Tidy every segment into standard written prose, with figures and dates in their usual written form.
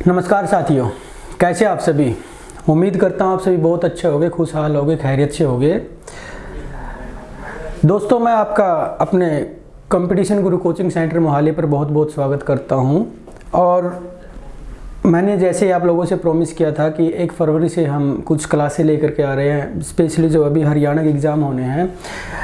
नमस्कार साथियों, कैसे आप सभी। उम्मीद करता हूँ आप सभी बहुत अच्छे होंगे, खुशहाल होंगे, खैरियत से होंगे। दोस्तों, मैं आपका अपने कंपटीशन गुरु कोचिंग सेंटर मोहाली पर बहुत बहुत स्वागत करता हूँ। और मैंने जैसे आप लोगों से प्रॉमिस किया था कि 1 फरवरी से हम कुछ क्लासें लेकर के आ रहे हैं, स्पेशली जो अभी हरियाणा के एग्ज़ाम होने हैं।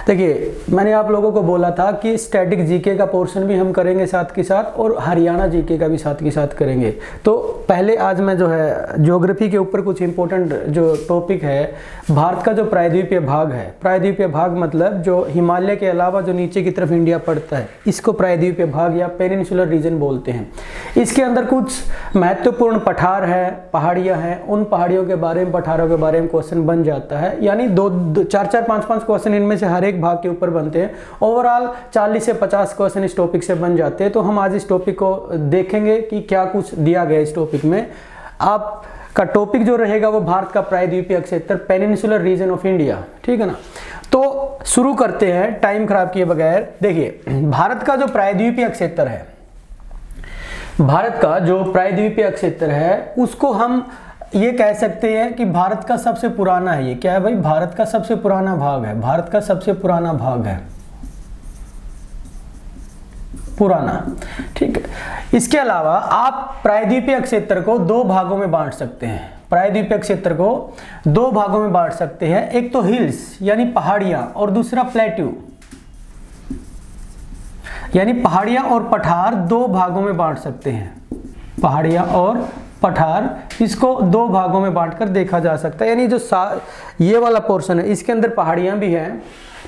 देखिए, मैंने आप लोगों को बोला था कि स्टैटिक जीके का पोर्शन भी हम करेंगे साथ के साथ, और हरियाणा जीके का भी साथ के साथ करेंगे। तो पहले आज मैं जो है ज्योग्राफी के ऊपर कुछ इंपॉर्टेंट जो टॉपिक है, भारत का जो प्रायद्वीपीय भाग है, प्रायद्वीपीय भाग मतलब जो हिमालय के अलावा जो नीचे की तरफ इंडिया पड़ता है, इसको प्रायद्वीपीय भाग या पेनिनसुलर रीजन बोलते हैं। इसके अंदर कुछ महत्वपूर्ण पठार है, पहाड़ियां हैं, उन पहाड़ियों के बारे में, पठारों के बारे में क्वेश्चन बन जाता है। यानी 4-4, 5-5 क्वेश्चन इनमें से हर एक भाग के ऊपर बनते हैं। ओवरऑल 40 से 50 क्वेश्चन इस टॉपिक से बन जाते हैं। तो हम आज इस टॉपिक को देखेंगे कि क्या कुछ दिया गया इस टॉपिक में। आपका टॉपिक जो रहेगा वो भारत का प्रायद्वीपीय क्षेत्र, पेनिनसुलर रीजन ऑफ इंडिया, ठीक है ना। तो शुरू करते हैं टाइम खराब किए बगैर। देखिए, भारत का जो प्रायद्वीपीय क्षेत्र है, भारत का जो प्रायद्वीपीय क्षेत्र है, उसको हम ये कह सकते हैं कि भारत का सबसे पुराना है। ये क्या है भाई? भारत का सबसे पुराना भाग है। भारत का सबसे पुराना भाग है, पुराना, ठीक है। इसके अलावा आप प्रायद्वीपीय क्षेत्र को 2 भागों में बांट सकते हैं। प्रायद्वीपीय क्षेत्र को 2 भागों में बांट सकते हैं। एक तो हिल्स यानी पहाड़ियां, और दूसरा प्लेट्यू यानी पहाड़ियां और पठार। 2 भागों में बांट सकते हैं, पहाड़ियां और पठार, इसको 2 भागों में बांटकर देखा जा सकता है। यानी जो ये वाला पोर्शन है, इसके अंदर पहाड़ियां भी हैं,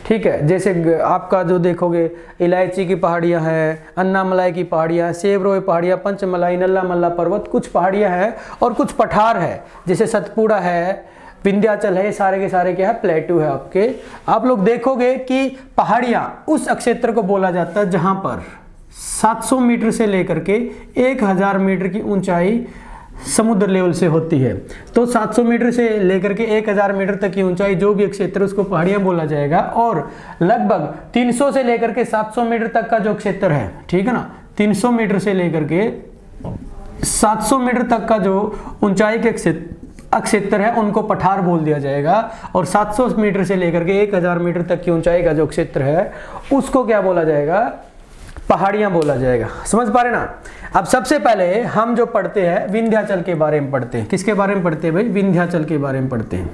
ठीक है। जैसे आपका जो देखोगे, इलायची की पहाड़ियां हैं, अन्नामलाई की पहाड़ियां, सेवरोय पहाड़ियां, पंचमलाई, नल्ला मल्ला पर्वत, कुछ पहाड़ियां हैं और कुछ पठार है, जैसे सतपुड़ा है, विंध्याचल है। ये सारे के सारे क्या है? प्लेट्यू है आपके। आप लोग देखोगे कि पहाड़ियां उस क्षेत्र को बोला जाता है जहां पर 700 मीटर से लेकर के 1000 मीटर की ऊंचाई समुद्र लेवल से होती है। तो 700 मीटर से लेकर के 1000 मीटर तक की ऊंचाई जो भी क्षेत्र, उसको पहाड़ियां बोला जाएगा। और लगभग 300 से लेकर के 700 मीटर तक का जो क्षेत्र है, ठीक है ना, 300 मीटर से लेकर के 700 मीटर तक का जो ऊंचाई के क्षेत्र है, उनको पठार बोल दिया जाएगा। और 700 मीटर से लेकर के 1000 मीटर तक की ऊंचाई का जो क्षेत्र है, उसको क्या बोला जाएगा? पहाड़ियां बोला जाएगा। समझ पा रहे ना। अब सबसे पहले हम जो पढ़ते हैं, विंध्याचल के बारे में पढ़ते हैं। किसके बारे में पढ़ते हैं भाई? विंध्याचल के बारे में पढ़ते हैं।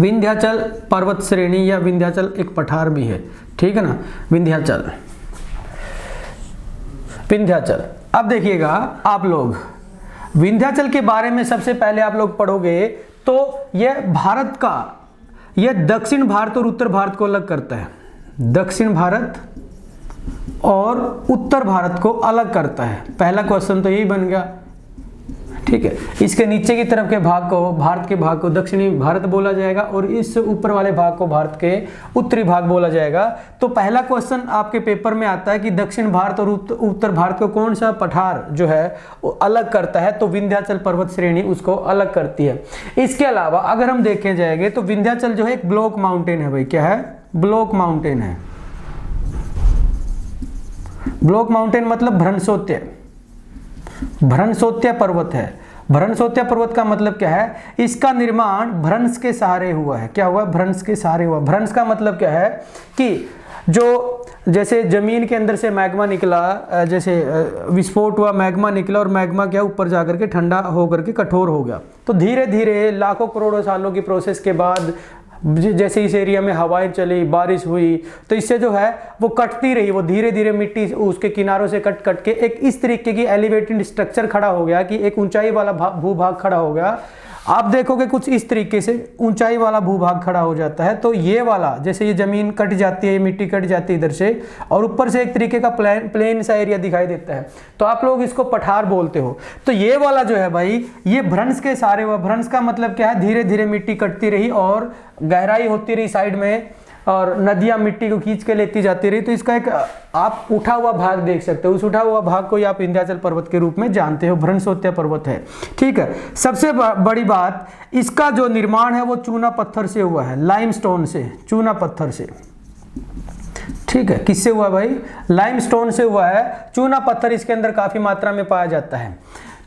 विंध्याचल पर्वत श्रेणी या विंध्याचल एक पठार भी है, ठीक है ना। विंध्याचल, विंध्याचल। अब देखिएगा आप लोग, विंध्याचल के बारे में सबसे पहले आप लोग पढ़ोगे तो यह भारत का, यह दक्षिण भारत और उत्तर भारत को अलग करता है। दक्षिण भारत और उत्तर भारत को अलग करता है। पहला क्वेश्चन तो यही बन गया, ठीक है। इसके नीचे की तरफ के भाग को, भारत के भाग को दक्षिणी भारत बोला जाएगा, और इस ऊपर वाले भाग को भारत के उत्तरी भाग बोला जाएगा। तो पहला क्वेश्चन आपके पेपर में आता है कि दक्षिण भारत और उत्तर भारत को कौन सा पठार जो है वो अलग करता है? तो विंध्याचल पर्वत श्रेणी उसको अलग करती है। इसके अलावा अगर हम देखे जाएंगे तो विंध्याचल जो है एक ब्लॉक माउंटेन है भाई। क्या है? ब्लॉक माउंटेन है। ब्लॉक माउंटेन मतलब भ्रंशोत्य, भ्रंशोत्य पर्वत है। भ्रंशोत्य पर्वत का मतलब क्या है? इसका निर्माण भ्रंश के सहारे हुआ है। क्या हुआ? भ्रंश के सहारे हुआ। भ्रंश का मतलब क्या है कि जो जैसे जमीन के अंदर से मैग्मा निकला, जैसे विस्फोट हुआ, मैग्मा निकला, और मैग्मा क्या ऊपर जाकर के ठंडा होकर के कठोर हो गया। तो धीरे धीरे लाखों करोड़ों सालों की प्रोसेस के बाद जैसे इस एरिया में हवाएं चली, बारिश हुई, तो इससे जो है वो कटती रही, वो धीरे धीरे मिट्टी उसके किनारों से कट कट के एक इस तरीके की एलिवेटेड स्ट्रक्चर खड़ा हो गया कि एक ऊंचाई वाला भूभाग खड़ा हो गया। आप देखोगे कुछ इस तरीके से ऊंचाई वाला भूभाग खड़ा हो जाता है। तो ये वाला, जैसे ये जमीन कट जाती है, ये मिट्टी कट जाती है इधर से, और ऊपर से एक तरीके का प्लेन सा एरिया दिखाई देता है, तो आप लोग इसको पठार बोलते हो। तो ये वाला जो है भाई, ये भ्रंश के सहारे हुआ। भ्रंश का मतलब क्या है? धीरे धीरे मिट्टी कटती रही और गहराई होती रही साइड में, और नदियां मिट्टी को खींच के लेती जाती रही। तो इसका एक आप उठा हुआ भाग देख सकते हो। उस उठा हुआ भाग को आप विंध्याचल पर्वत के रूप में जानते हो, भ्रंशोत्य पर्वत है, ठीक है। सबसे बड़ी बात, इसका जो निर्माण है वो चूना पत्थर से हुआ है, लाइमस्टोन से, चूना पत्थर से, ठीक है, किससे हुआ भाई? लाइमस्टोन से हुआ है। चूना पत्थर इसके अंदर काफी मात्रा में पाया जाता है।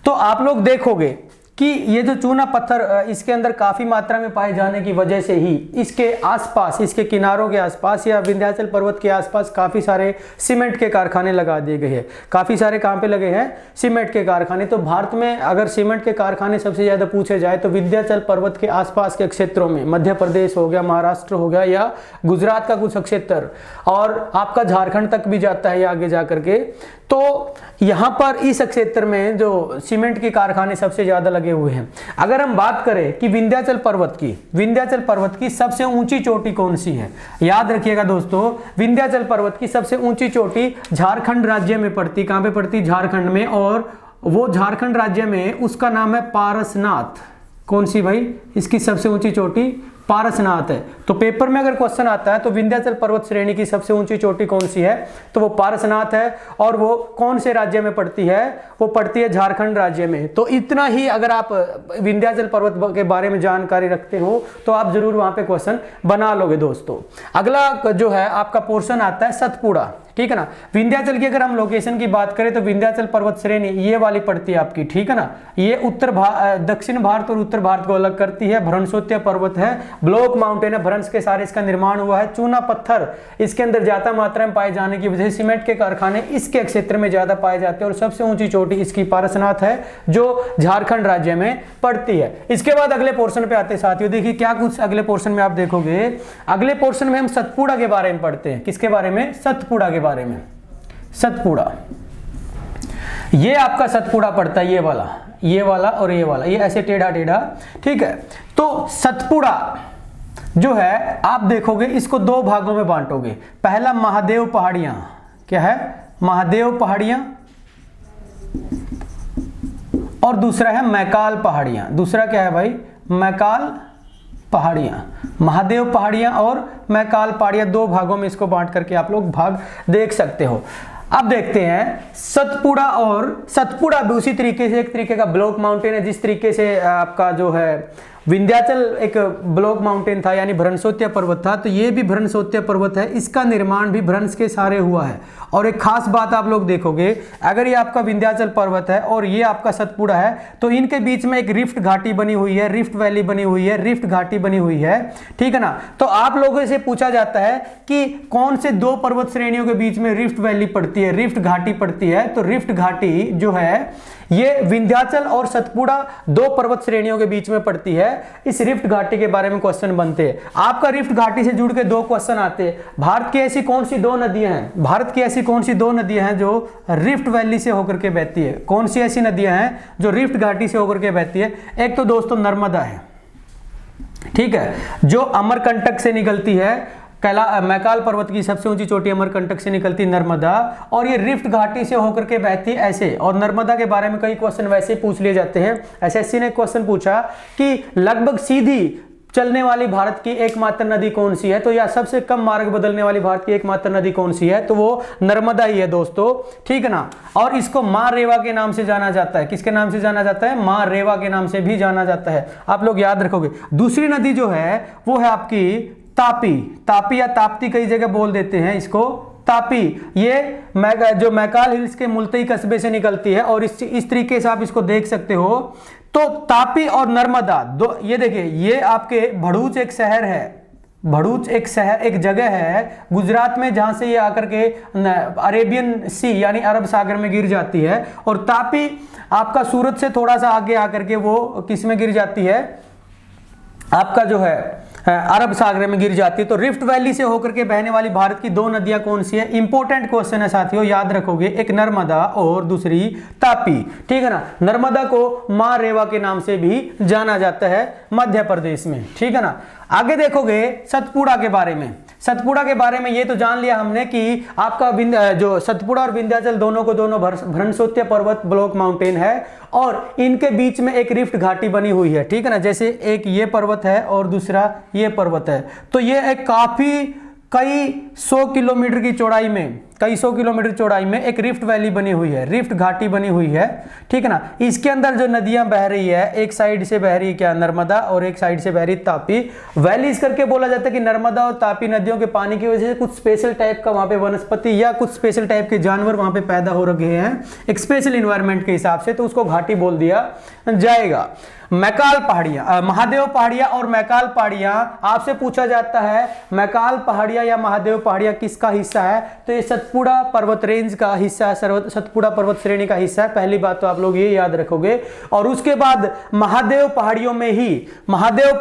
तो आप लोग देखोगे कि ये जो चूना पत्थर इसके अंदर काफी मात्रा में पाए जाने की वजह से ही इसके आसपास, इसके किनारों के आसपास या विंध्याचल पर्वत के आसपास काफी सारे सीमेंट के कारखाने लगा दिए गए हैं। काफी सारे कहाँ पे लगे हैं? सीमेंट के कारखाने। तो भारत में अगर सीमेंट के कारखाने सबसे ज्यादा पूछे जाए तो विंध्याचल पर्वत के आसपास के क्षेत्रों में, मध्य प्रदेश हो गया, महाराष्ट्र हो गया, या गुजरात का कुछ क्षेत्र, और आपका झारखंड तक भी जाता है आगे जा करके। तो यहाँ पर इस क्षेत्र में जो सीमेंट के कारखाने सबसे ज्यादा लगे हुए हैं। अगर हम बात करें कि विंध्याचल पर्वत की सबसे ऊंची चोटी कौन सी है, याद रखिएगा दोस्तों, विंध्याचल पर्वत की सबसे ऊंची चोटी झारखंड राज्य में पड़ती। कहां पे पड़ती? झारखंड में। और वो झारखंड राज्य में उसका नाम है पारसनाथ। कौन सी भाई? इसकी सबसे ऊंची चोटी पारसनाथ है। तो पेपर में अगर क्वेश्चन आता है तो विंध्याचल पर्वत श्रेणी की सबसे ऊंची चोटी कौन सी है, तो वो पारसनाथ है। और वो कौन से राज्य में पड़ती है? वो पड़ती है झारखंड राज्य में। तो इतना ही अगर आप विंध्याचल पर्वत के बारे में जानकारी रखते हो तो आप जरूर वहां पे क्वेश्चन बना लोगे दोस्तों। अगला जो है आपका पोर्शन आता है सतपुड़ा, ठीक है ना। विंध्याचल की अगर हम लोकेशन की बात करें तो विंध्याचल पर्वत श्रेणी ये वाली पड़ती है आपकी, ठीक है ना। ये दक्षिण भारत और उत्तर भारत को अलग करती है। भ्रंशोत्य पर्वत है, ब्लॉक माउंटेन है, भ्रंश के सारे इसका निर्माण हुआ है। चूना पत्थर इसके अंदर ज्यादा मात्रा में पाए जाने की वजह से सीमेंट के कारखाने इसके क्षेत्र में ज्यादा पाए जाते हैं। और सबसे ऊंची चोटी इसकी पारसनाथ है जो झारखंड राज्य में पड़ती है। इसके बाद अगले पोर्शन पे आते साथियों, देखिए क्या कुछ अगले पोर्शन में आप देखोगे। अगले पोर्शन में हम सतपुड़ा के बारे में पढ़ते हैं। किसके बारे में? सतपुड़ा के बारे में। सतपुड़ा, ये आपका सतपुड़ा पड़ता है, ये वाला और ये वाला, ये ऐसे टेढ़ा टेढ़ा, ठीक है। तो सतपुड़ा जो है आप देखोगे इसको दो भागों में बांटोगे। पहला महादेव पहाड़ियां, क्या है? महादेव पहाड़ियां, और दूसरा है मैकाल पहाड़ियां। दूसरा क्या है भाई? मैकाल पहाड़ियां। महादेव पहाड़ियां और मैकाल पहाड़ियां, दो भागों में इसको बांट करके आप लोग भाग देख सकते हो। अब देखते हैं सतपुड़ा। और सतपुड़ा भी उसी तरीके से एक तरीके का ब्लॉक माउंटेन है, जिस तरीके से आपका जो है विंध्याचल एक ब्लॉक माउंटेन था यानी भ्रंशोत्य पर्वत था, तो ये भी भ्रंशोत्य पर्वत है। इसका निर्माण भी भ्रंश के सारे हुआ है। और एक खास बात आप लोग देखोगे, अगर ये आपका विंध्याचल पर्वत है और ये आपका सतपुड़ा है तो इनके बीच में एक रिफ्ट घाटी बनी हुई है, रिफ्ट वैली बनी हुई है, रिफ्ट घाटी बनी हुई है, ठीक है ना। तो आप लोगों से पूछा जाता है कि कौन से दो पर्वत श्रेणियों के बीच में रिफ्ट वैली पड़ती है, रिफ्ट घाटी पड़ती है। तो रिफ्ट घाटी जो है ये विंध्याचल और सतपुड़ा दो पर्वत श्रेणियों के बीच में पड़ती है। इस रिफ्ट घाटी के बारे में क्वेश्चन बनते हैं। आपका रिफ्ट घाटी से जुड़ के दो क्वेश्चन आते हैं। भारत की ऐसी कौन सी दो नदियां हैं? भारत की ऐसी कौन सी दो नदियां हैं जो रिफ्ट वैली से होकर के बहती है? कौन सी ऐसी नदियां हैं जो रिफ्ट घाटी से होकर के बहती है? एक तो दोस्तों नर्मदा है, ठीक है, जो अमरकंटक से निकलती है। मैकाल पर्वत की सबसे ऊंची चोटी अमरकंटक से निकलती नर्मदा, और ये रिफ्ट घाटी से होकर के बहती ऐसे। और नर्मदा के बारे में कई क्वेश्चन वैसे ही पूछ लिए जाते हैं। एसएससी ने क्वेश्चन पूछा कि लगभग सीधी चलने वाली भारत की एकमात्र नदी कौन सी है, तो या सबसे कम मार्ग बदलने वाली भारत की एकमात्र नदी कौन सी है, तो वो नर्मदा ही है दोस्तों, ठीक है ना। और इसको मां रेवा के नाम से जाना जाता है। किसके नाम से जाना जाता है? मां रेवा के नाम से भी जाना जाता है। आप लोग याद रखोगे। दूसरी नदी जो है वो है आपकी तापी। तापी या ताप्ती कई जगह बोल देते हैं इसको, तापी। ये जो मैकाल हिल्स के मुल्तई कस्बे से निकलती है और इस तरीके से आप इसको देख सकते हो। तो तापी और नर्मदा दो, ये देखिए, ये आपके भड़ूच एक शहर है। भड़ूच एक शहर, एक जगह है गुजरात में, जहां से ये आकर के अरेबियन सी यानी अरब सागर में गिर जाती है। और तापी आपका सूरत से थोड़ा सा आगे आकर के वो किस में गिर जाती है? आपका जो है अरब सागर में गिर जाती है। तो रिफ्ट वैली से होकर के बहने वाली भारत की दो नदियां कौन सी है? इंपॉर्टेंट क्वेश्चन है साथियों, याद रखोगे। एक नर्मदा और दूसरी तापी, ठीक है ना। नर्मदा को मां रेवा के नाम से भी जाना जाता है मध्य प्रदेश में, ठीक है ना। आगे देखोगे सतपुड़ा के बारे में। सतपुड़ा के बारे में ये तो जान लिया हमने कि आपका जो सतपुड़ा और विंध्याचल दोनों को दोनों भ्रंशोत्य पर्वत ब्लॉक माउंटेन है और इनके बीच में एक रिफ्ट घाटी बनी हुई है, ठीक है ना। जैसे एक ये पर्वत है और दूसरा ये पर्वत है, तो ये एक काफी कई 100 किलोमीटर की चौड़ाई में, कई सौ किलोमीटर चौड़ाई में एक रिफ्ट वैली बनी हुई है, रिफ्ट घाटी बनी हुई है, ठीक है ना। इसके अंदर जो नदियां बह रही है, एक साइड से बह रही है क्या, नर्मदा, और एक साइड से बह रही तापी। वैलीज करके बोला जाता है कि नर्मदा और तापी नदियों के पानी की वजह से कुछ स्पेशल टाइप का वहां पे वनस्पति या कुछ स्पेशल टाइप के जानवर वहां पे पैदा हो रहे हैं एक स्पेशल इन्वायरमेंट के हिसाब से, तो उसको घाटी बोल दिया जाएगा। मैकाल पहाड़ियां, महादेव पहाड़ियां और मैकाल पहाड़ियां, आपसे पूछा जाता है मैकाल पहाड़ियां या महादेव पहाड़ियां किसका हिस्सा है, तो ये सतपुड़ा पर्वत रेंज का हिस्सा है, सतपुड़ा पर्वत श्रेणी का हिस्सा है। पहली बात तो आप लोग ये याद रखोगे। और उसके बाद महादेव पहाड़ियों में ही महादेव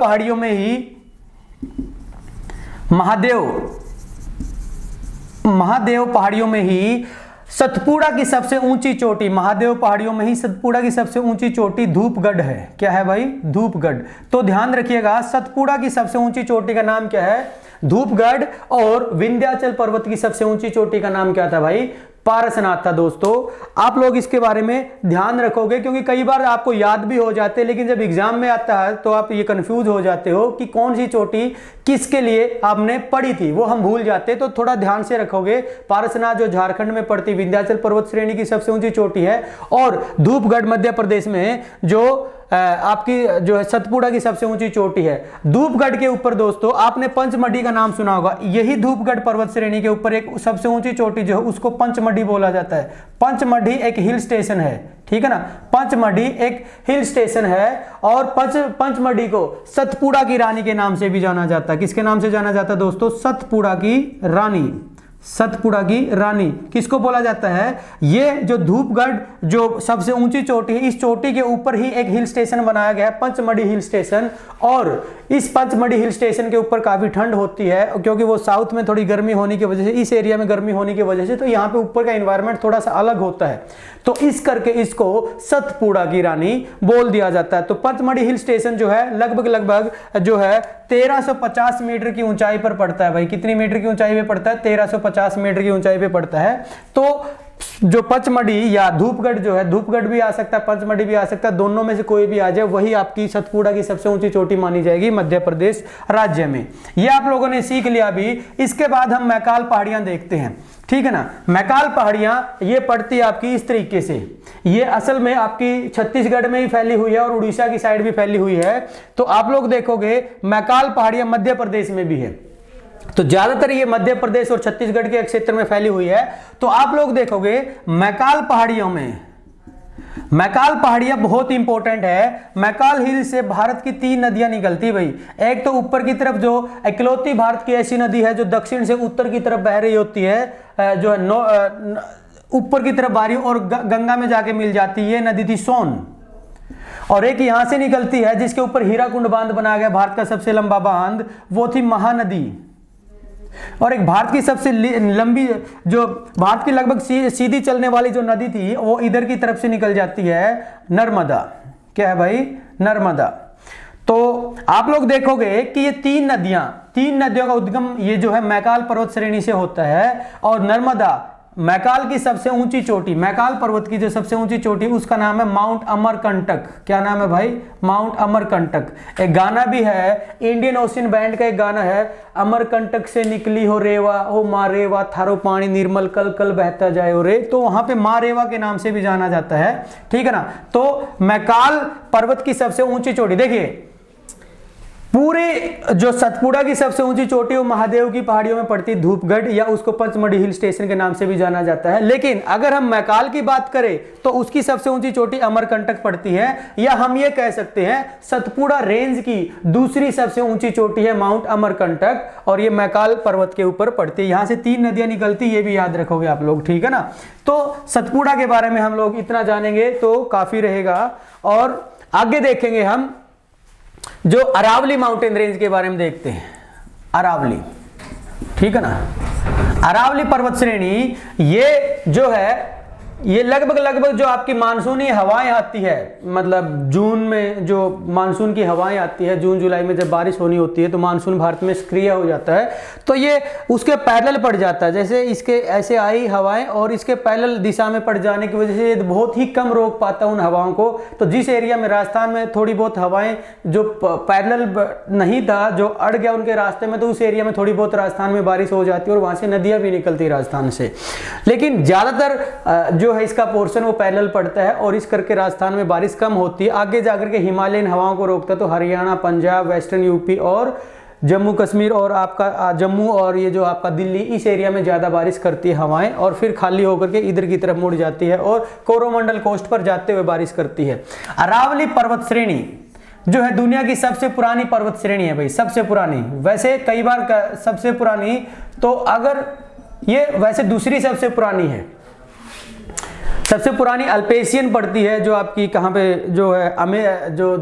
पहाड़ियों में ही सतपुड़ा की सबसे ऊंची चोटी, महादेव पहाड़ियों में ही सतपुड़ा की सबसे ऊंची चोटी धूपगढ़ है। क्या है भाई, धूपगढ़। तो ध्यान रखिएगा, सतपुड़ा की सबसे ऊंची चोटी का नाम क्या है, धूपगढ़। और विंध्याचल पर्वत की सबसे ऊंची चोटी का नाम क्या था भाई, पारसनाथ था। दोस्तों आप लोग इसके बारे में ध्यान रखोगे, क्योंकि कई बार आपको याद भी हो जाते हैं, लेकिन जब एग्जाम में आता है तो आप ये कंफ्यूज हो जाते हो कि कौन सी चोटी किसके लिए आपने पढ़ी थी, वो हम भूल जाते। तो थोड़ा ध्यान से रखोगे। पारसनाथ जो झारखंड में पड़ती विंध्याचल पर्वत श्रेणी की सबसे ऊंची चोटी है, और धूपगढ़ मध्य प्रदेश में जो आपकी जो है सतपुड़ा की सबसे ऊंची चोटी है। धूपगढ़ के ऊपर दोस्तों आपने पंचमढ़ी का नाम सुना होगा, यही धूपगढ़ पर्वत श्रेणी के ऊपर एक सबसे ऊंची चोटी जो है उसको पंचमढ़ी बोला जाता है। पंचमढ़ी एक हिल स्टेशन है, ठीक है ना, पंचमढ़ी एक हिल स्टेशन है। और पंचमढ़ी को सतपुड़ा की रानी के नाम से भी जाना जाता है। किसके नाम से जाना जाता है दोस्तों, सतपुड़ा की रानी। सतपुड़ा की रानी किसको बोला जाता है, ये जो धूपगढ़ जो सबसे ऊंची चोटी है, इस चोटी के ऊपर ही एक हिल स्टेशन बनाया गया है, पंचमढ़ी हिल स्टेशन। और इस पंचमढ़ी हिल स्टेशन के ऊपर काफी ठंड होती है, क्योंकि वो साउथ में थोड़ी गर्मी होने की वजह से, इस एरिया में गर्मी होने की वजह से, तो यहाँ पे ऊपर का एनवायरनमेंट थोड़ा सा अलग होता है, तो इस करके इसको सतपुड़ा की रानी बोल दिया जाता है। तो पंचमढ़ी हिल स्टेशन जो है लगभग जो है 1350 मीटर की ऊंचाई पर पड़ता है भाई। कितनी मीटर की ऊंचाई पे पड़ता है, 1350 मीटर की ऊंचाई पे पड़ता है। तो जो पंचमढ़ी या धूपगढ़ जो है, धूपगढ़ भी आ सकता है, पंचमढ़ी भी आ सकता है, दोनों में से कोई भी आ जाए, वही आपकी सतपुड़ा की सबसे ऊंची चोटी मानी जाएगी मध्य प्रदेश राज्य में। ये आप लोगों ने सीख लिया अभी। इसके बाद हम मैकाल पहाड़ियां देखते हैं, ठीक है ना। मैकाल पहाड़ियां ये पड़ती है आपकी इस तरीके से, ये असल में आपकी छत्तीसगढ़ में ही फैली हुई है और उड़ीसा की साइड भी फैली हुई है। तो आप लोग देखोगे मैकाल पहाड़ियां मध्य प्रदेश में भी है, तो ज्यादातर ये मध्य प्रदेश और छत्तीसगढ़ के क्षेत्र में फैली हुई है। तो आप लोग देखोगे मैकाल पहाड़ियों में, मैकाल पहाड़ियां बहुत इंपॉर्टेंट है। मैकाल हिल से भारत की 3 नदियां निकलती भाई। एक तो ऊपर की तरफ जो इकलौती भारत की ऐसी नदी है जो दक्षिण से उत्तर की तरफ बह रही होती है, जो है ऊपर की तरफ बारी और गंगा में जाके मिल जाती है, नदी थी सोन। और एक यहां से निकलती है जिसके ऊपर हीराकुंड बांध बनाया गया, भारत का सबसे लंबा बांध, वो थी महानदी। और एक भारत की सबसे लंबी, जो भारत की लगभग सीधी चलने वाली जो नदी थी, वो इधर की तरफ से निकल जाती है, नर्मदा। क्या है भाई, नर्मदा। तो आप लोग देखोगे कि ये 3 नदियों का उद्गम ये जो है मैकाल पर्वत श्रेणी से होता है। और नर्मदा, मैकाल की सबसे ऊंची चोटी, मैकाल पर्वत की जो सबसे ऊंची चोटी, उसका नाम है माउंट अमरकंटक। क्या नाम है भाई, माउंट अमरकंटक। एक गाना भी है, इंडियन ओशियन बैंड का एक गाना है, अमरकंटक से निकली हो रेवा, ओ माँ रेवा, थारो पानी निर्मल कल कल बहता जाए ओ रे। तो वहां पे माँ रेवा के नाम से भी जाना जाता है, ठीक है ना। तो मैकाल पर्वत की सबसे ऊंची चोटी, देखिए पूरे जो सतपुड़ा की सबसे ऊंची चोटी वो महादेव की पहाड़ियों में पड़ती है, धूपगढ़, या उसको पंचमढ़ी हिल स्टेशन के नाम से भी जाना जाता है। लेकिन अगर हम मैकाल की बात करें तो उसकी सबसे ऊंची चोटी अमरकंटक पड़ती है, या हम ये कह सकते हैं सतपुड़ा रेंज की दूसरी सबसे ऊंची चोटी है माउंट अमरकंटक, और ये मैकाल पर्वत के ऊपर पड़ती है। यहां से 3 नदियां निकलती, ये भी याद रखोगे आप लोग, ठीक है ना। तो सतपुड़ा के बारे में हम लोग इतना जानेंगे तो काफी रहेगा। और आगे देखेंगे हम जो अरावली माउंटेन रेंज के बारे में देखते हैं। अरावली, ठीक है ना, अरावली पर्वत श्रेणी ये जो है ये लगभग जो आपकी मानसूनी हवाएं आती है, मतलब जून में जो मानसून की हवाएं आती है, जून जुलाई में जब बारिश होनी होती है तो मानसून भारत में सक्रिय हो जाता है, तो ये उसके पैरेलल पड़ जाता है। जैसे इसके ऐसे आई हवाएं और इसके पैरेलल दिशा में पड़ जाने की वजह से ये बहुत ही कम रोक पाता है उन हवाओं को। तो जिस एरिया में राजस्थान में थोड़ी बहुत हवाएं जो पैरेलल नहीं था, जो अड़ गया उनके रास्ते में, तो उस एरिया में थोड़ी बहुत राजस्थान में बारिश हो जाती है और वहाँ से नदियाँ भी निकलती राजस्थान से। लेकिन ज़्यादातर जो है इसका पोर्शन वो पैरेलल पड़ता है और इस करके राजस्थान में बारिश कम होती है। आगे जाकर के हिमालयन हवाओं को रोकता है, तो हरियाणा, पंजाब, वेस्टर्न यूपी और जम्मू कश्मीर और आपका जम्मू और ये जो आपका दिल्ली, इस एरिया में ज़्यादा बारिश करती है हवाएं और फिर खाली होकर के इधर की तरफ मुड़ जाती है और कोरोमंडल कोस्ट पर जाते हुए बारिश करती है। अरावली पर्वत श्रेणी जो है दुनिया की सबसे पुरानी पर्वत श्रेणी है भाई, सबसे पुरानी। वैसे कई बार सबसे पुरानी, तो अगर ये वैसे दूसरी सबसे पुरानी है। सबसे पुरानी अल्पेशियन पड़ती है, जो आपकी कहाँ पे जो है जो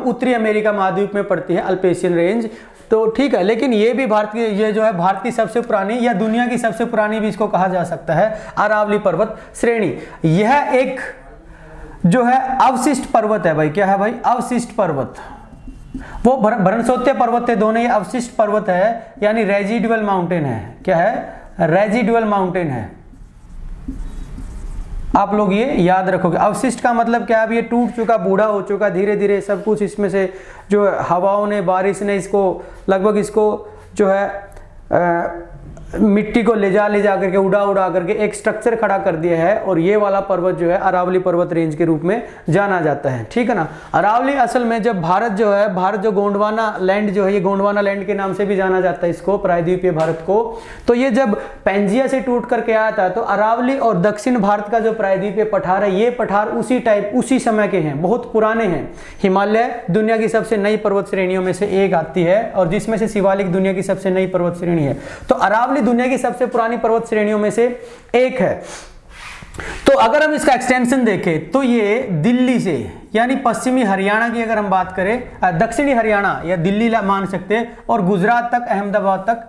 उत्तरी अमेरिका महाद्वीप में पड़ती है, अल्पेशियन रेंज। तो ठीक है, लेकिन ये भी भारत की, ये जो है भारत की सबसे पुरानी या दुनिया की सबसे पुरानी भी इसको कहा जा सकता है, अरावली पर्वत श्रेणी। यह एक जो है अवशिष्ट पर्वत है भाई। क्या है भाई? अवशिष्ट पर्वत। वो भरणस्रोतीय पर्वत है दोनों, ये अवशिष्ट पर्वत है, यानी रेजिडुअल माउंटेन है। क्या है? रेजिडुअल माउंटेन है। आप लोग ये याद रखोगे। अवशिष्ट का मतलब क्या है? अब ये टूट चुका, बूढ़ा हो चुका, धीरे धीरे सब कुछ इसमें से जो हवाओं ने, बारिश ने इसको लगभग इसको जो है मिट्टी को ले जा करके उड़ा करके एक स्ट्रक्चर खड़ा कर दिया है। और ये वाला पर्वत जो है अरावली पर्वत रेंज के रूप में जाना जाता है। ठीक है ना। अरावली असल में जब भारत जो गोंडवाना लैंड जो है, ये गोंडवाना लैंड के नाम से भी जाना जाता है इसको, प्रायद्वीपीय भारत को। तो ये जब पैंजिया से टूट करके आया था, तो अरावली और दक्षिण भारत का जो प्रायद्वीपीय पठार है, ये पठार उसी समय के हैं, बहुत पुराने हैं। हिमालय दुनिया की सबसे नई पर्वत श्रेणियों में से एक आती है और जिसमें से शिवालिक दुनिया की सबसे नई पर्वत श्रेणी है। तो अरावली दुनिया की सबसे पुरानी पर्वत श्रेणियों में से एक है। तो अगर हम इसका एक्सटेंशन देखें तो ये दिल्ली से, यानी पश्चिमी हरियाणा की अगर हम बात करें, दक्षिणी हरियाणा या दिल्ली मान सकते हैं, और गुजरात तक, अहमदाबाद तक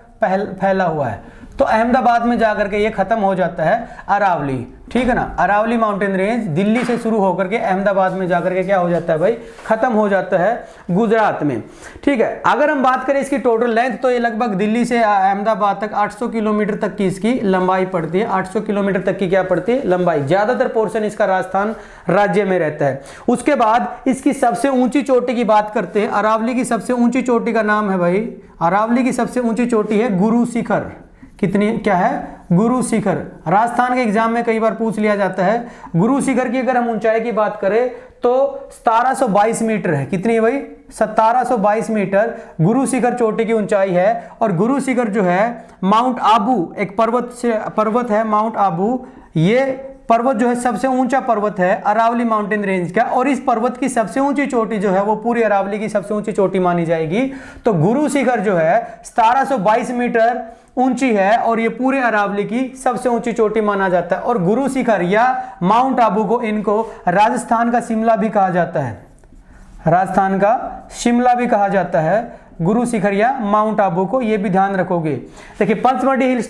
फैला हुआ है। तो अहमदाबाद में जाकर के ये खत्म हो जाता है अरावली। ठीक है ना। अरावली माउंटेन रेंज दिल्ली से शुरू होकर के अहमदाबाद में जाकर के क्या हो जाता है भाई? खत्म हो जाता है गुजरात में। ठीक है। अगर हम बात करें इसकी टोटल लेंथ, तो ये लगभग दिल्ली से अहमदाबाद तक 800 किलोमीटर तक की इसकी लंबाई पड़ती है। 800 किलोमीटर तक की क्या पड़ती है? लंबाई। ज्यादातर पोर्शन इसका राजस्थान राज्य में रहता है। उसके बाद इसकी सबसे ऊंची चोटी की बात करते हैं। अरावली की सबसे ऊंची चोटी का नाम है भाई, अरावली की सबसे ऊंची चोटी है गुरु शिखर। कितनी? क्या है? गुरु शिखर। राजस्थान के एग्जाम में कई बार पूछ लिया जाता है। गुरु शिखर की अगर हम ऊंचाई की बात करें तो 1722 मीटर है। कितनी है भाई? 1722 मीटर गुरु शिखर चोटी की ऊंचाई है। और गुरु शिखर जो है माउंट आबू, एक पर्वत है माउंट आबू। ये पर्वत जो है सबसे ऊंचा पर्वत है अरावली माउंटेन रेंज का, और इस पर्वत की सबसे ऊंची चोटी जो है वो पूरी अरावली की सबसे ऊंची चोटी मानी जाएगी। तो गुरु शिखर जो है 1722 मीटर ऊंची है और ये पूरे अरावली की सबसे ऊंची चोटी माना जाता है। और गुरु शिखर या माउंट आबू को इनको राजस्थान का शिमला भी कहा जाता है, राजस्थान का शिमला भी कहा जाता है गुरु शिखर या माउंट आबू को। ये भी ध्यान रखोगे। देखिए पंचमढ़ी हिल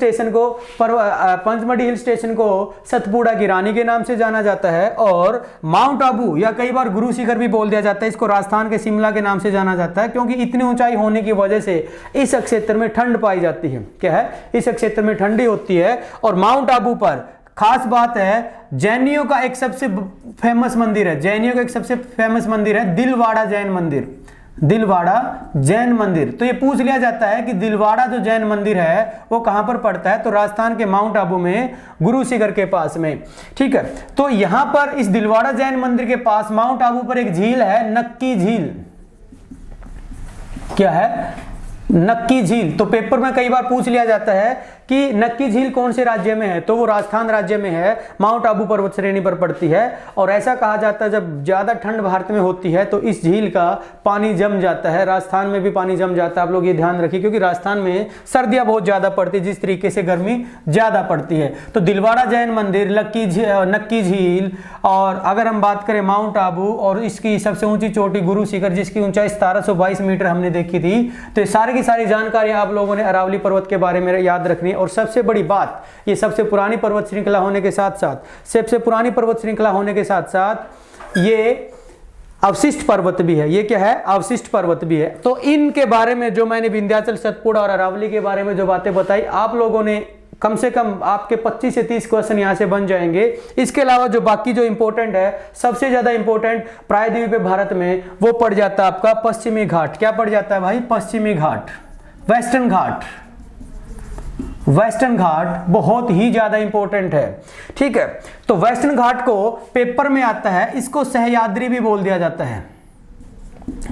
स्टेशन को सतपुड़ा की रानी के नाम से जाना जाता है, और माउंट आबू या कई बार गुरु शिखर भी बोल दिया जाता है, इसको राजस्थान के शिमला के नाम से जाना जाता है, क्योंकि इतनी ऊंचाई होने की वजह से इस क्षेत्र में ठंड पाई जाती है। क्या है? इस क्षेत्र में ठंडी होती है। और माउंट आबू पर खास बात है, जैनियों का एक सबसे फेमस मंदिर है, जैनियों का एक सबसे फेमस मंदिर है दिलवाड़ा जैन मंदिर। दिलवाड़ा जैन मंदिर। तो ये पूछ लिया जाता है कि दिलवाड़ा जो जैन मंदिर है वो कहां पर पड़ता है? तो राजस्थान के माउंट आबू में, गुरु शिखर के पास में। ठीक है। तो यहां पर इस दिलवाड़ा जैन मंदिर के पास माउंट आबू पर एक झील है, नक्की झील। क्या है? नक्की झील। तो पेपर में कई बार पूछ लिया जाता है कि नक्की झील कौन से राज्य में है? तो वो राजस्थान राज्य में है, माउंट आबू पर्वत श्रेणी पर पड़ती है। और ऐसा कहा जाता है जब ज्यादा ठंड भारत में होती है तो इस झील का पानी जम जाता है, राजस्थान में भी पानी जम जाता है। आप लोग ये ध्यान रखिए, क्योंकि राजस्थान में सर्दियां बहुत ज्यादा पड़ती है, जिस तरीके से गर्मी ज्यादा पड़ती है। तो दिलवाड़ा जैन मंदिर, नक्की झील, और अगर हम बात करें माउंट आबू और इसकी सबसे ऊंची चोटी गुरु शिखर जिसकी ऊंचाई 1722 मीटर हमने देखी थी। तो सारी की सारी जानकारी आप लोगों ने अरावली पर्वत के बारे में याद रखनी है। नहीं। और सबसे बड़ी बात, ये सबसे पुरानी पर्वत श्रृंखला होने के साथ साथ, सबसे पुरानी पर्वत श्रृंखला होने के साथ साथ ये अवशिष्ट पर्वत भी है। ये क्या है? अवशिष्ट पर्वत भी है। तो इनके बारे में जो मैंने विंध्याचल, सतपुड़ा और अरावली के बारे में जो बातें बताई, आप लोगों ने कम से कम आपके 25 से 30 क्वेश्चन यहाँ से बन जाएंगे। इसके अलावा जो बाकी जो इंपॉर्टेंट है, सबसे ज्यादा इंपॉर्टेंट प्रायद्वीपीय भारत में वो पड़ जाता है आपका पश्चिमी घाट। क्या पड़ जाता है भाई? पश्चिमी घाट, वेस्टर्न घाट। वेस्टर्न घाट बहुत ही ज्यादा इंपॉर्टेंट है, ठीक है। तो वेस्टर्न घाट को पेपर में आता है, इसको सह्याद्री भी बोल दिया जाता है,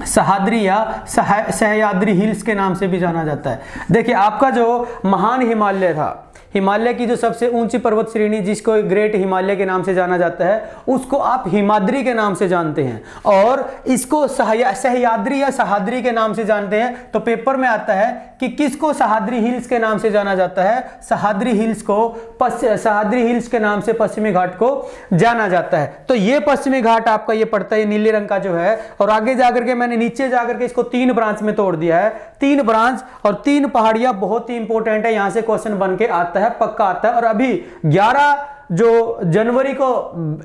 सह्याद्री या सह्याद्री हिल्स के नाम से भी जाना जाता है। देखिए, आपका जो महान हिमालय था, हिमालय की जो सबसे ऊंची पर्वत श्रेणी जिसको ग्रेट हिमालय के नाम से जाना जाता है, उसको आप हिमाद्री के नाम से जानते हैं, और इसको सह्याद्री या सह्याद्री के नाम से जानते हैं। तो पेपर में आता है कि किसको सह्याद्री हिल्स के नाम से जाना जाता है? सह्याद्री हिल्स को, सह्याद्री हिल्स के नाम से पश्चिमी घाट को जाना जाता है। तो ये पश्चिमी घाट आपका ये पड़ता है, नीले रंग का जो है। और आगे जाकर के मैंने नीचे जाकर के इसको 3 ब्रांच में तोड़ दिया है, 3 ब्रांच और 3 पहाड़ियां बहुत ही इंपॉर्टेंट है। यहां से क्वेश्चन बन के आता है, पक्का आता है। और अभी 11 जो जनवरी को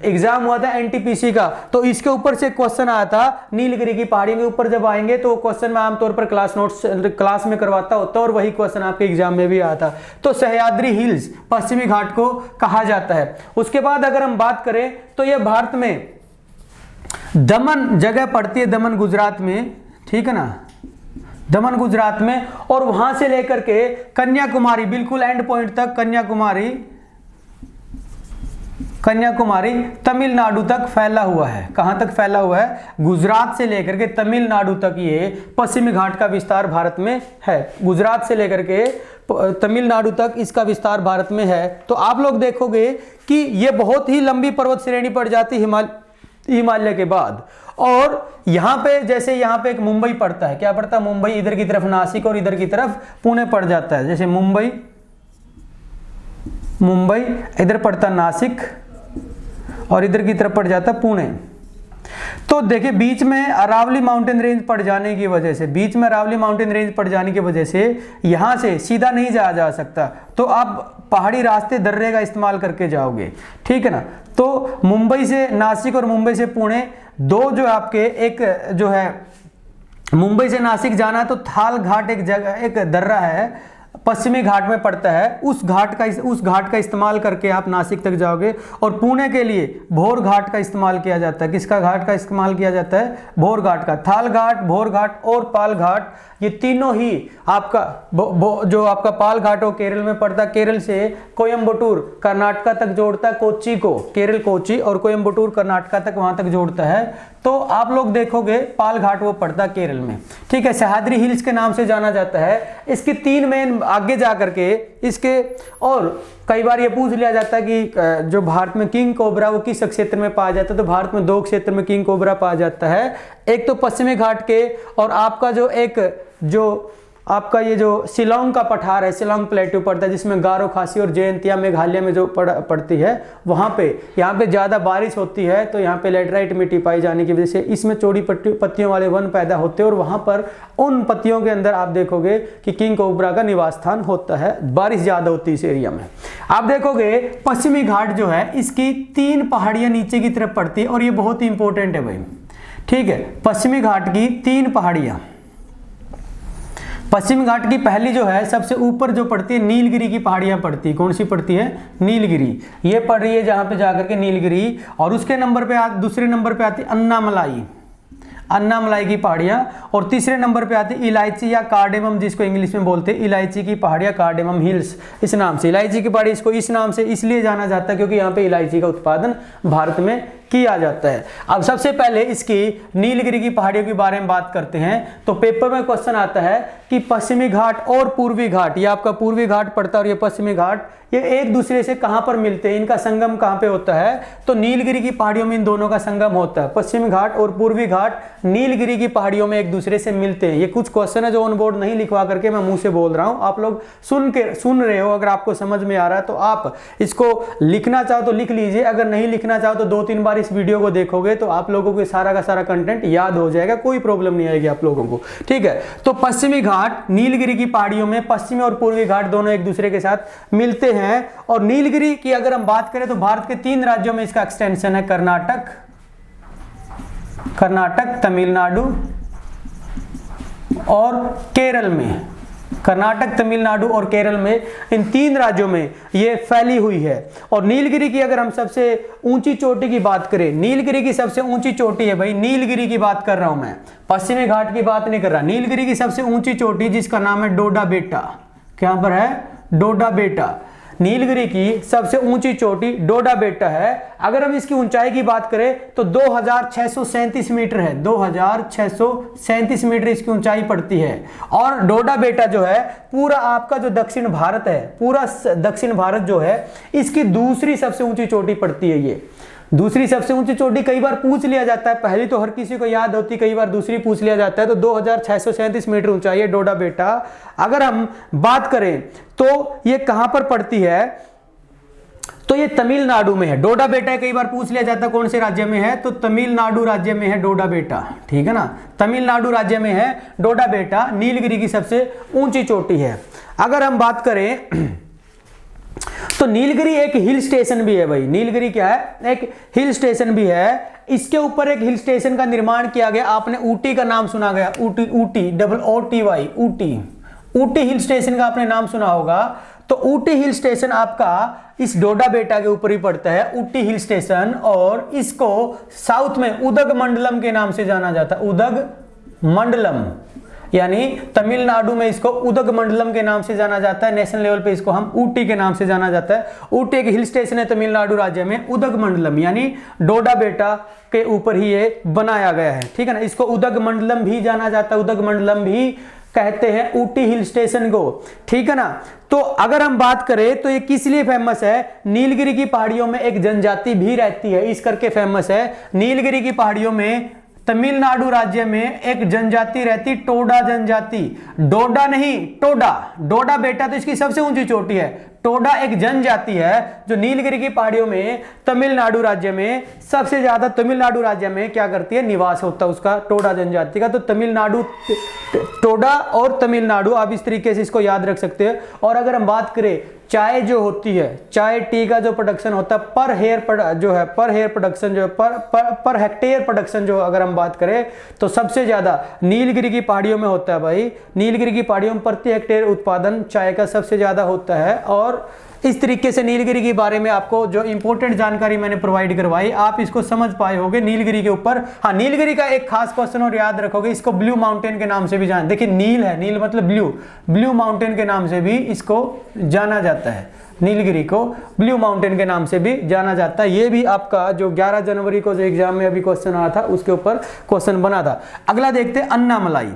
एग्जाम हुआ था एनटीपीसी का, तो इसके ऊपर से क्वेश्चन आया था। नीलगिरी की पहाड़ियों के ऊपर जब आएंगे तो क्वेश्चन मैं आमतौर पर क्लास में करवाता होता और वही क्वेश्चन आपके एग्जाम में भी आया था। तो सह्याद्री हिल्स पश्चिमी घाट को कहा जाता है। उसके बाद अगर हम बात करें तो यह भारत में दमन जगह पड़ती है, दमन गुजरात में, ठीक है ना, दमन गुजरात में। और वहां से लेकर के कन्याकुमारी, बिल्कुल एंड पॉइंट तक कन्याकुमारी तमिलनाडु तक फैला हुआ है। कहां तक फैला हुआ है? गुजरात से लेकर के तमिलनाडु तक ये पश्चिमी घाट का विस्तार भारत में है। गुजरात से लेकर के तमिलनाडु तक इसका विस्तार भारत में है। तो आप लोग देखोगे कि ये बहुत ही लंबी पर्वत श्रेणी पड़ जाती हिमालय के बाद। और यहां पे जैसे यहां पे एक मुंबई पड़ता है, क्या पड़ता है? मुंबई, इधर की तरफ नासिक और इधर की तरफ पुणे पड़ जाता है। जैसे मुंबई, इधर पड़ता नासिक और इधर की तरफ पड़ जाता पुणे। तो देखिए, बीच में अरावली माउंटेन रेंज पड़ जाने की वजह से, यहां से सीधा नहीं जाया जा सकता। तो आप पहाड़ी रास्ते, दर्रे का इस्तेमाल करके जाओगे, ठीक है ना। तो मुंबई से नासिक और मुंबई से पुणे, दो जो आपके, एक जो है मुंबई से नासिक जाना है तो थाल घाट एक जगह, एक दर्रा है पश्चिमी घाट में पड़ता है, उस घाट का इस्तेमाल करके आप नासिक तक जाओगे। और पुणे के लिए भोर घाट का इस्तेमाल किया जाता है। किसका घाट का इस्तेमाल किया जाता है? भोर घाट का। थाल घाट, भोर घाट और पाल घाट, ये तीनों ही आपका जो आपका पाल घाट हो केरल में पड़ता है। केरल से कोयम्बटूर कर्नाटका तक जोड़ता है, कोच्चि को, केरल कोच्चि, और कोयम्बटूर कर्नाटका तक वहां तक जोड़ता है। तो आप लोग देखोगे पाल घाट वो पड़ता है केरल में, ठीक है। सह्याद्री हिल्स के नाम से जाना जाता है। इसके 3 मेन, आगे जाकर के इसके, और कई बार ये पूछ लिया जाता है कि जो भारत में किंग कोबरा वो किस क्षेत्र में पाया जाता है? तो भारत में 2 क्षेत्र में किंग कोबरा पाया जाता है। एक तो पश्चिमी घाट के, और आपका जो एक जो आपका ये जो शिलांग का पठार है, शिलांग प्लेट्यू पड़ता है, जिसमें गारो, खासी और जयंतिया मेघालय में जो पड़ती है, वहाँ पे, यहाँ पे ज़्यादा बारिश होती है तो यहाँ पे लेटराइट मिट्टी पाई जाने की वजह से इसमें चौड़ी पत्तियों वाले वन पैदा होते हैं। और वहाँ पर उन पत्तियों के अंदर आप देखोगे कि किंग कोबरा का निवास स्थान होता है। बारिश ज़्यादा होती है इस एरिया में। आप देखोगे पश्चिमी घाट जो है, इसकी 3 पहाड़ियाँ नीचे की तरफ पड़ती है, और ये बहुत ही इंपॉर्टेंट है भाई, ठीक है। पश्चिमी घाट की 3 पहाड़ियाँ, पश्चिम घाट की पहली जो है सबसे ऊपर जो पड़ती है, नीलगिरी की पहाड़ियां पड़ती है। कौन सी पड़ती है? नीलगिरी, ये पड़ रही है जहां पे जाकर के नीलगिरी। और उसके नंबर पे दूसरे नंबर पे आती है अन्नामलाई की पहाड़ियां। और तीसरे नंबर पे आती है इलायची या कार्डेमम, जिसको इंग्लिश में बोलते हैं इलायची की पहाड़ियां, कार्डेमम हिल्स इस नाम से। इलायची की पहाड़ी इसको इस नाम से इसलिए जाना जाता है क्योंकि यहाँ पे इलायची का उत्पादन भारत में किया जाता है। अब सबसे पहले इसकी नीलगिरी की पहाड़ियों के बारे में बात करते हैं। तो पेपर में क्वेश्चन आता है कि पश्चिमी घाट और पूर्वी घाट, ये आपका पूर्वी घाट पड़ता है और ये पश्चिमी घाट, ये एक दूसरे से कहां पर मिलते हैं? इनका संगम कहां पे होता है? तो नीलगिरी की पहाड़ियों में इन दोनों का संगम होता है। पश्चिमी घाट और पूर्वी घाट नीलगिरी की पहाड़ियों में एक दूसरे से मिलते हैं। ये कुछ क्वेश्चन है जो ऑन बोर्ड नहीं लिखवा करके मैं मुंह से बोल रहा हूं, आप लोग सुन रहे हो। अगर आपको समझ में आ रहा है तो आप इसको लिखना चाहो तो लिख लीजिए, अगर नहीं लिखना चाहो तो 2-3 बार बार इस वीडियो को देखोगे तो आप लोगों को सारा का सारा कंटेंट याद हो जाएगा, कोई प्रॉब्लम नहीं आएगी आप लोगों को, ठीक है। तो पश्चिमी घाट नीलगिरी की पहाड़ियों में पश्चिमी और पूर्वी घाट दोनों एक दूसरे के साथ मिलते हैं। और नीलगिरी की अगर हम बात करें तो भारत के 3 राज्यों में इसका एक्सटेंशन है, कर्नाटक, तमिलनाडु और केरल में। कर्नाटक, तमिलनाडु और केरल में, इन 3 राज्यों में ये फैली हुई है। और नीलगिरी की अगर हम सबसे ऊंची चोटी की बात करें, नीलगिरी की सबसे ऊंची चोटी है भाई, नीलगिरी की बात कर रहा हूं मैं, पश्चिमी घाट की बात नहीं कर रहा। नीलगिरी की सबसे ऊंची चोटी जिसका नाम है डोडा बेटा, क्या पर है, डोडा बेटा। नीलगिरी की सबसे ऊंची चोटी डोडा बेटा है। अगर हम इसकी ऊंचाई की बात करें तो 2637 मीटर है, 2637 मीटर इसकी ऊंचाई पड़ती है। और डोडा बेटा जो है पूरा आपका जो दक्षिण भारत है, पूरा दक्षिण भारत जो है इसकी दूसरी सबसे ऊंची चोटी पड़ती है। ये दूसरी सबसे ऊंची चोटी कई बार पूछ लिया जाता है, पहली तो हर किसी को याद होती, कई बार दूसरी पूछ लिया जाता है। तो 2637 मीटर ऊंचाई है डोडा बेटा। अगर हम बात करें तो ये कहां पर पड़ती है, तो ये तमिलनाडु में है। डोडा बेटा कई बार पूछ लिया जाता है कौन से राज्य में है, तो तमिलनाडु राज्य में है डोडा बेटा, ठीक है ना, तमिलनाडु राज्य में है डोडा बेटा। नीलगिरी की सबसे ऊंची चोटी है। अगर हम बात करें तो नीलगिरी एक हिल स्टेशन भी है भाई, नीलगिरी क्या है, एक हिल स्टेशन भी है। इसके ऊपर एक हिल स्टेशन का निर्माण किया गया, आपने ऊटी का नाम सुना गया, Ooty, OOTY, Ooty hill station का आपने नाम सुना होगा। तो ऊटी हिल स्टेशन आपका इस डोडा बेटा के ऊपर ही पड़ता है, ऊटी हिल स्टेशन। और इसको साउथ में उदग मंडलम के नाम से जाना जाता है, उदग मंडलम, यानी तमिलनाडु में इसको उदग मंडलम के नाम से जाना जाता है। नेशनल लेवल पे इसको हम ऊटी के नाम से जाना जाता है। ऊटी एक हिल स्टेशन है तमिलनाडु राज्य में, उदग मंडलम यानी डोडा बेटा के ऊपर ही ये बनाया गया है, ठीक है ना। इसको उदग मंडलम भी जाना जाता है, उदग मंडलम भी कहते हैं ऊटी हिल स्टेशन को, ठीक है ना। तो अगर हम बात करें तो ये किस लिए फेमस है, नीलगिरी की पहाड़ियों में एक जनजाति भी रहती है, इस करके फेमस है। नीलगिरी की पहाड़ियों में तमिलनाडु राज्य में एक जनजाति रहती, टोडा जनजाति, डोडा नहीं टोडा, डोडा बेटा तो इसकी सबसे ऊंची चोटी है। टोडा एक जनजाति है जो नीलगिरी की पहाड़ियों में तमिलनाडु राज्य में सबसे ज्यादा, तमिलनाडु राज्य में क्या करती है, निवास होता है उसका, टोडा जनजाति का। तो तमिलनाडु, टोडा और तमिलनाडु, आप इस तरीके से इसको याद रख सकते हैं। और अगर हम बात करें चाय जो होती है, चाय टी का जो प्रोडक्शन होता है पर हेक्टेयर प्रोडक्शन जो अगर हम बात करें तो सबसे ज्यादा नीलगिरी की पहाड़ियों में होता है भाई। नीलगिरी की पहाड़ियों में प्रति हेक्टेयर उत्पादन चाय का सबसे ज्यादा होता है। और इस तरीके से नीलगिरी के बारे में आपको जो इंपॉर्टेंट जानकारी मैंने प्रोवाइड करवाई, आप इसको समझ पाए होंगे नीलगिरी के ऊपर। हाँ, नीलगिरी का एक खास क्वेश्चन और याद रखोगे, इसको ब्लू माउंटेन के नाम से भी जान, देखिए नील है, नील मतलब ब्लू, ब्लू माउंटेन के नाम से भी इसको जाना जाता है। नीलगिरी को ब्लू माउंटेन के नाम से भी जाना जाता है। ये भी आपका जो 11 जनवरी को जो एग्जाम में अभी क्वेश्चन आया था उसके ऊपर क्वेश्चन बना था। अगला देखते हैं अन्नामलाई।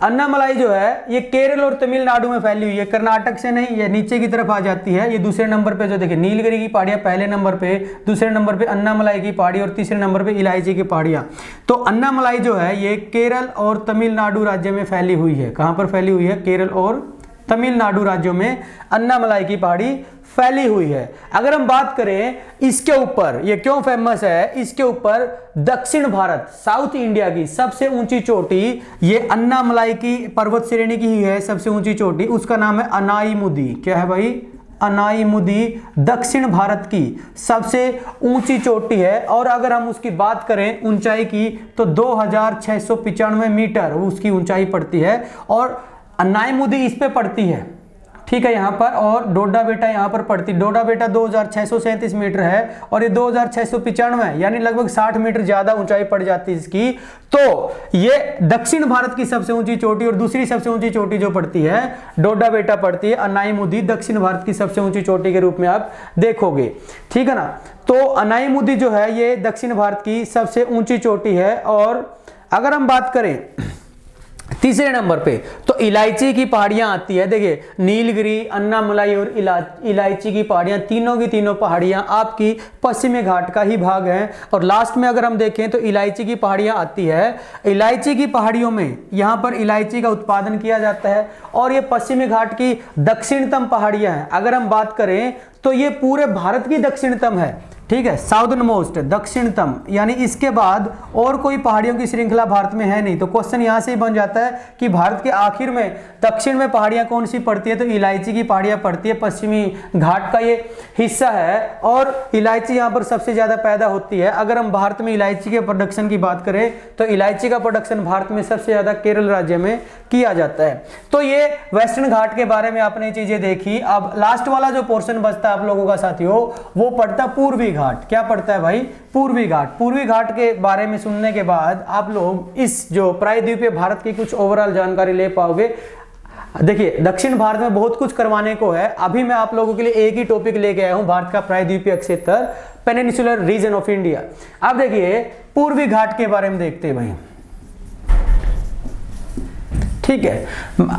अन्नामलाई जो है ये केरल और तमिलनाडु में फैली हुई है, कर्नाटक से नहीं, ये नीचे की तरफ आ जाती है। ये दूसरे नंबर पे जो देखिए नीलगिरी की पहाड़ियां पहले नंबर पे, दूसरे नंबर पे अन्नामलाई की पहाड़ी और तीसरे नंबर पे इलायची की पहाड़ियां। तो अन्नामलाई जो है ये केरल और तमिलनाडु राज्य में फैली हुई है। कहां पर फैली हुई है, केरल और तमिलनाडु राज्यों में अन्नामलाई की पहाड़ी फैली हुई है। अगर हम बात करें इसके ऊपर, ये क्यों फेमस है, इसके ऊपर दक्षिण भारत, साउथ इंडिया की सबसे ऊंची चोटी ये अन्नामलाई की पर्वत श्रेणी की ही है, सबसे ऊंची चोटी, उसका नाम है अनाईमुदी। क्या है भाई, अनाईमुदी दक्षिण भारत की सबसे ऊंची चोटी है। और अगर हम उसकी बात करें ऊंचाई की तो 2695 मीटर उसकी ऊंचाई पड़ती है। और अनाईमुदी इस पे पड़ती है, ठीक है, यहाँ पर। और डोडा बेटा यहाँ पर पड़ती, डोडा बेटा 2637 मीटर है और ये 2695 यानी लगभग 60 मीटर ज्यादा ऊंचाई पड़ जाती है इसकी। तो ये दक्षिण भारत की सबसे ऊंची चोटी। और दूसरी सबसे ऊंची चोटी जो पड़ती है डोडा बेटा पड़ती है, अनाईमुदी दक्षिण भारत की सबसे ऊंची चोटी के रूप में आप देखोगे, ठीक है ना। तो अनाईमुदी जो है ये दक्षिण भारत की सबसे ऊंची चोटी है। और अगर हम बात करें तीसरे नंबर पे तो इलायची की पहाड़ियां आती है। देखिए नीलगिरी, अन्नामलाई और इलायची की पहाड़ियां, तीनों की तीनों पहाड़ियां आपकी पश्चिमी घाट का ही भाग हैं। और लास्ट में अगर हम देखें तो इलायची की पहाड़ियां आती है। इलायची की पहाड़ियों में यहाँ पर इलायची का उत्पादन किया जाता है और ये पश्चिमी घाट की दक्षिणतम पहाड़ियां हैं। अगर हम बात करें तो ये पूरे भारत की दक्षिणतम है, ठीक है, साउदर्न मोस्ट, दक्षिणतम, यानी इसके बाद और कोई पहाड़ियों की श्रृंखला भारत में है नहीं। तो क्वेश्चन यहाँ से ही बन जाता है कि भारत के आखिर में दक्षिण में पहाड़ियाँ कौन सी पड़ती है, तो इलायची की पहाड़ियाँ पड़ती है, पश्चिमी घाट का ये हिस्सा है और इलायची यहाँ पर सबसे ज़्यादा पैदा होती है। अगर हम भारत में इलायची के प्रोडक्शन की बात करें तो इलायची का प्रोडक्शन भारत में सबसे ज़्यादा केरल राज्य में किया जाता है। तो ये वेस्टर्न घाट के बारे में आपने चीज़ें देखी। अब लास्ट वाला जो पोर्शन बचता है आप लोगों का साथियों, वो पड़ता पूर्वी घाट। क्या पड़ता है भाई? पूर्वी घाट। पूर्वी घाट के बारे में सुनने के बाद आप लोग इस जो प्रायद्वीपीय भारत की कुछ ओवरऑल जानकारी ले पाओगे। देखिए, दक्षिण भारत में बहुत कुछ करवाने को है। अभी मैं आप लोगों के लिए एक ही टॉपिक लेके आया हूं, भारत का प्रायद्वीपीय क्षेत्र, पेनिनसुलर रीजन ऑफ इंडिया। अब देखिए पूर्वी घाट के बारे में देखते हैं भाई, ठीक है।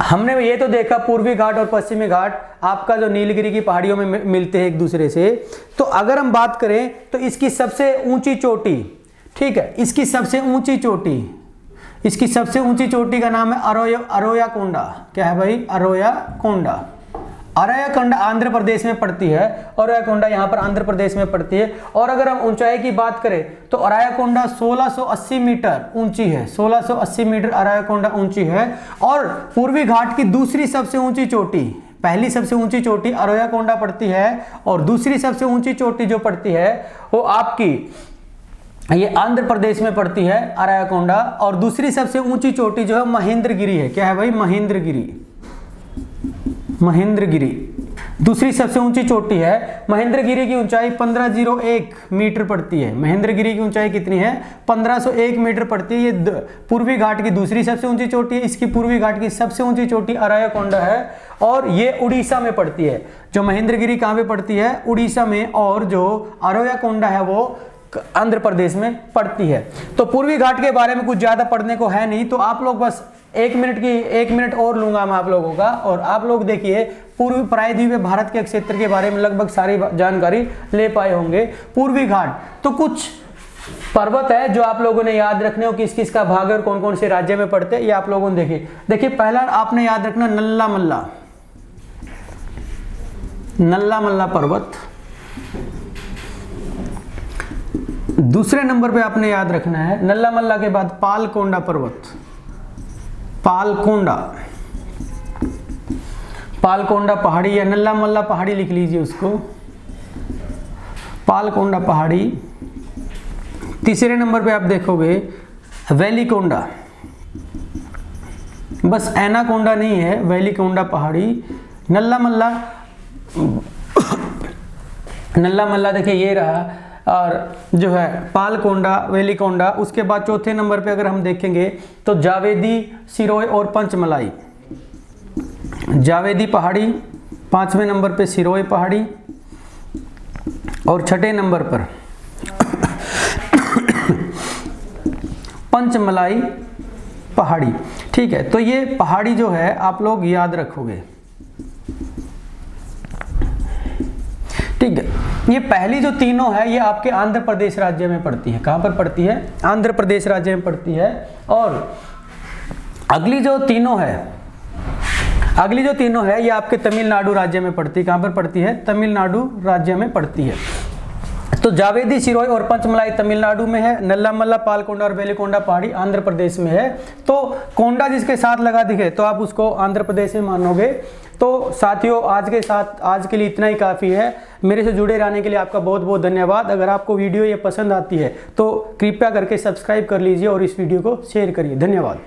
हमने ये तो देखा पूर्वी घाट और पश्चिमी घाट आपका जो नीलगिरी की पहाड़ियों में मिलते हैं एक दूसरे से। तो अगर हम बात करें तो इसकी सबसे ऊंची चोटी, ठीक है, इसकी सबसे ऊंची चोटी का नाम है अरोयाकोंडा। क्या है भाई? अरोयाकोंडा। अरायाकोंडा आंध्र प्रदेश में पड़ती है, अरायाकोंडा यहाँ पर आंध्र प्रदेश में पड़ती है। और अगर हम ऊंचाई की बात करें तो अरायाकोंडा 1680 मीटर ऊंची है, 1680 मीटर अरायाकोंडा ऊंची है। और पूर्वी घाट की दूसरी सबसे ऊंची चोटी, पहली सबसे ऊंची चोटी अरायाकोंडा पड़ती है और दूसरी सबसे ऊंची चोटी जो पड़ती है वो आपकी ये आंध्र प्रदेश में पड़ती है, अरायाकोंडा। और दूसरी सबसे ऊंची चोटी जो है महेंद्रगिरी है। क्या है भाई? महेंद्रगिरी दूसरी सबसे ऊंची चोटी है। महेंद्रगिरी की ऊंचाई 1501 मीटर पड़ती है। महेंद्रगिरी की ऊंचाई कितनी है? 1501 मीटर पड़ती है। ये पूर्वी घाट की दूसरी सबसे ऊंची चोटी है। इसकी पूर्वी घाट की सबसे ऊंची चोटी अरायाकोंडा है और ये उड़ीसा में पड़ती है। जो महेंद्रगिरी कहाँ पे पड़ती है? उड़ीसा में। और जो अरायाकोंडा है वो आंध्र प्रदेश में पड़ती है। तो पूर्वी घाट के बारे में कुछ ज्यादा पढ़ने को है नहीं, तो आप लोग बस एक मिनट और लूंगा मैं आप लोगों का, और आप लोग देखिए पूर्वी प्रायद्वीपीय भारत के क्षेत्र के बारे में लगभग सारी जानकारी ले पाए होंगे। पूर्वी घाट तो कुछ पर्वत है जो आप लोगों ने याद रखने हो, किस किस का भाग है और कौन कौन से राज्य में पड़ते हैं, ये आप लोगों ने देखिए पहला आपने याद रखना नल्ला मल्ला पर्वत। दूसरे नंबर पे आपने याद रखना है नल्ला मल्ला के बाद पालकोंडा पर्वत, पालकोंडा पहाड़ी या नल्ला मल्ला पहाड़ी लिख लीजिए उसको, पालकोंडा पहाड़ी। तीसरे नंबर पे आप देखोगे वैलीकोंडा, बस एनाकोंडा नहीं है, वैलीकोंडा पहाड़ी। नल्ला मल्ला देखिए ये रहा, और जो है पालकोंडा, वेलीकोंडा। उसके बाद चौथे नंबर पे अगर हम देखेंगे तो जावेदी, सिरोय और पंचमलाई। जावेदी पहाड़ी, पांचवें नंबर पे सिरोय पहाड़ी और छठे नंबर पर पंचमलाई पहाड़ी। ठीक है, तो ये पहाड़ी जो है आप लोग याद रखोगे। ठीक है, ये पहली जो तीनों है ये आपके आंध्र प्रदेश राज्य में पड़ती है। कहां पर पड़ती है? आंध्र प्रदेश राज्य में पड़ती है। और अगली जो तीनों है ये आपके तमिलनाडु राज्य में पड़ती है। कहां पर पड़ती है? तमिलनाडु राज्य में पड़ती है। तो जावेदी, सिरोय और पंचमलाई तमिलनाडु में है, नल्ला मल्ला, पालकोंडा और वेलीकोंडा पहाड़ी आंध्र प्रदेश में है। तो कोंडा जिसके साथ लगा दिखे तो आप उसको आंध्र प्रदेश में मानोगे। तो साथियों आज के लिए इतना ही काफ़ी है। मेरे से जुड़े रहने के लिए आपका बहुत बहुत धन्यवाद। अगर आपको वीडियो ये पसंद आती है तो कृपया करके सब्सक्राइब कर लीजिए और इस वीडियो को शेयर करिए। धन्यवाद।